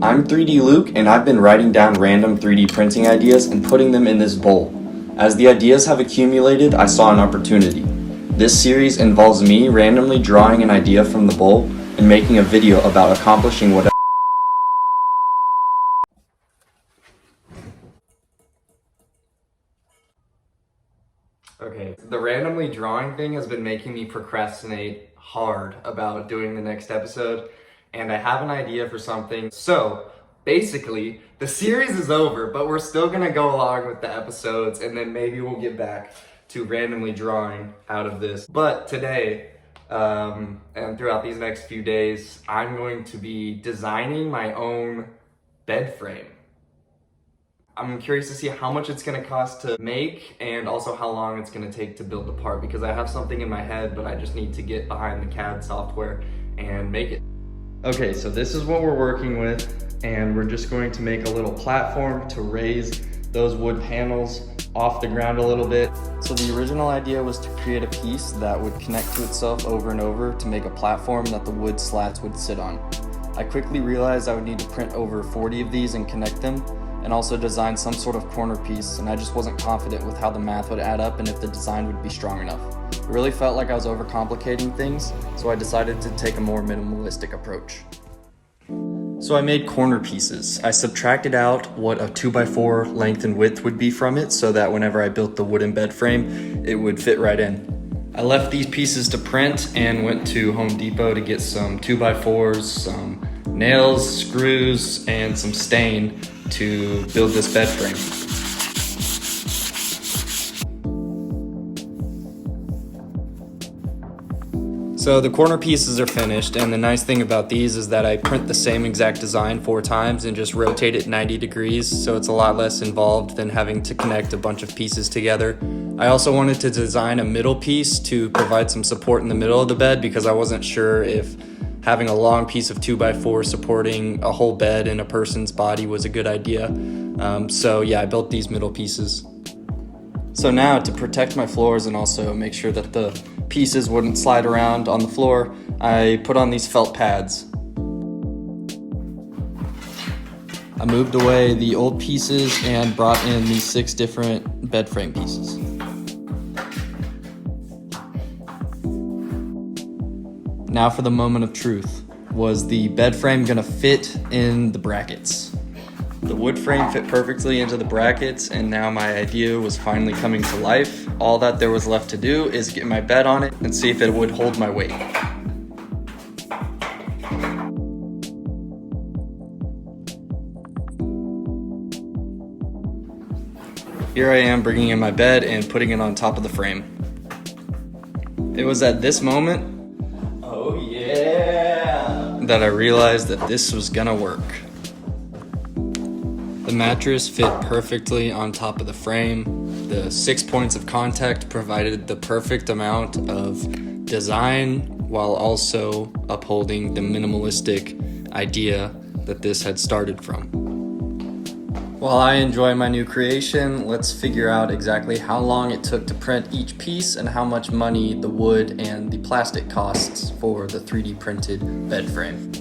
I'm 3D Luke, and I've been writing down random 3D printing ideas and putting them in this bowl. As the ideas have accumulated, I saw an opportunity. This series involves me randomly drawing an idea from the bowl and making a video about accomplishing whatever. Okay, the randomly drawing thing has been making me procrastinate hard about doing the next episode, and I have an idea for something. So basically, the series is over, but we're still gonna go along with the episodes, and then maybe we'll get back to randomly drawing out of this. But today, and throughout these next few days, I'm going to be designing my own bed frame. I'm curious to see how much it's gonna cost to make and also how long it's gonna take to build the part, because I have something in my head, but I just need to get behind the CAD software and make it. Okay, so this is what we're working with, and we're just going to make a little platform to raise those wood panels off the ground a little bit. So the original idea was to create a piece that would connect to itself over and over to make a platform that the wood slats would sit on. I quickly realized I would need to print over 40 of these and connect them, and also design some sort of corner piece, and I just wasn't confident with how the math would add up and if the design would be strong enough. It really felt like I was overcomplicating things, so I decided to take a more minimalistic approach. So I made corner pieces. I subtracted out what a 2x4 length and width would be from it so that whenever I built the wooden bed frame, it would fit right in. I left these pieces to print and went to Home Depot to get some 2x4s, some nails, screws, and some stain to build this bed frame. So the corner pieces are finished, and the nice thing about these is that I print the same exact design 4 times and just rotate it 90 degrees, so it's a lot less involved than having to connect a bunch of pieces together. I also wanted to design a middle piece to provide some support in the middle of the bed, because I wasn't sure if having a long piece of 2x4 supporting a whole bed and a person's body was a good idea. So yeah, I built these middle pieces. So now, to protect my floors and also make sure that the pieces wouldn't slide around on the floor, I put on these felt pads. I moved away the old pieces and brought in these 6 different bed frame pieces. Now for the moment of truth. Was the bed frame gonna fit in the brackets? The wood frame fit perfectly into the brackets, and now my idea was finally coming to life. All that there was left to do is get my bed on it and see if it would hold my weight. Here I am bringing in my bed and putting it on top of the frame. It was at this moment that I realized that this was gonna work. The mattress fit perfectly on top of the frame. The 6 points of contact provided the perfect amount of design while also upholding the minimalistic idea that this had started from. While I enjoy my new creation, let's figure out exactly how long it took to print each piece and how much money the wood and the plastic costs for the 3D printed bed frame.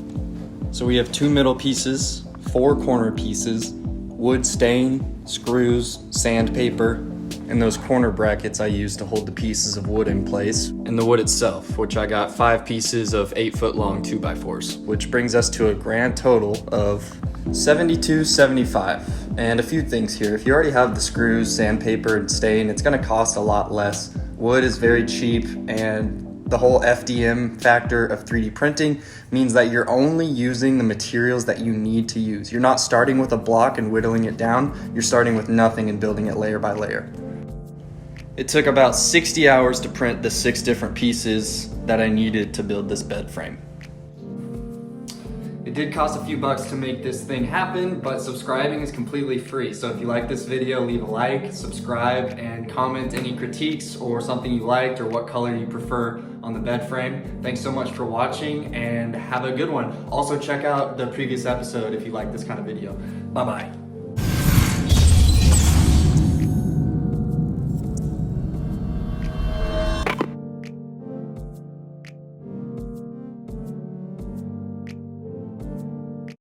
So we have 2 middle pieces, 4 corner pieces, wood stain, screws, sandpaper, and those corner brackets I used to hold the pieces of wood in place, and the wood itself, which I got 5 pieces of 8-foot long 2x4s, which brings us to a grand total of $72.75. And a few things here. If you already have the screws, sandpaper, and stain, it's gonna cost a lot less. Wood is very cheap, and the whole FDM factor of 3D printing means that you're only using the materials that you need to use. You're not starting with a block and whittling it down. You're starting with nothing and building it layer by layer. It took about 60 hours to print the 6 different pieces that I needed to build this bed frame. It did cost a few bucks to make this thing happen, but subscribing is completely free. So if you like this video, leave a like, subscribe, and comment any critiques or something you liked or what color you prefer on the bed frame. Thanks so much for watching, and have a good one. Also check out the previous episode if you like this kind of video. Bye-bye.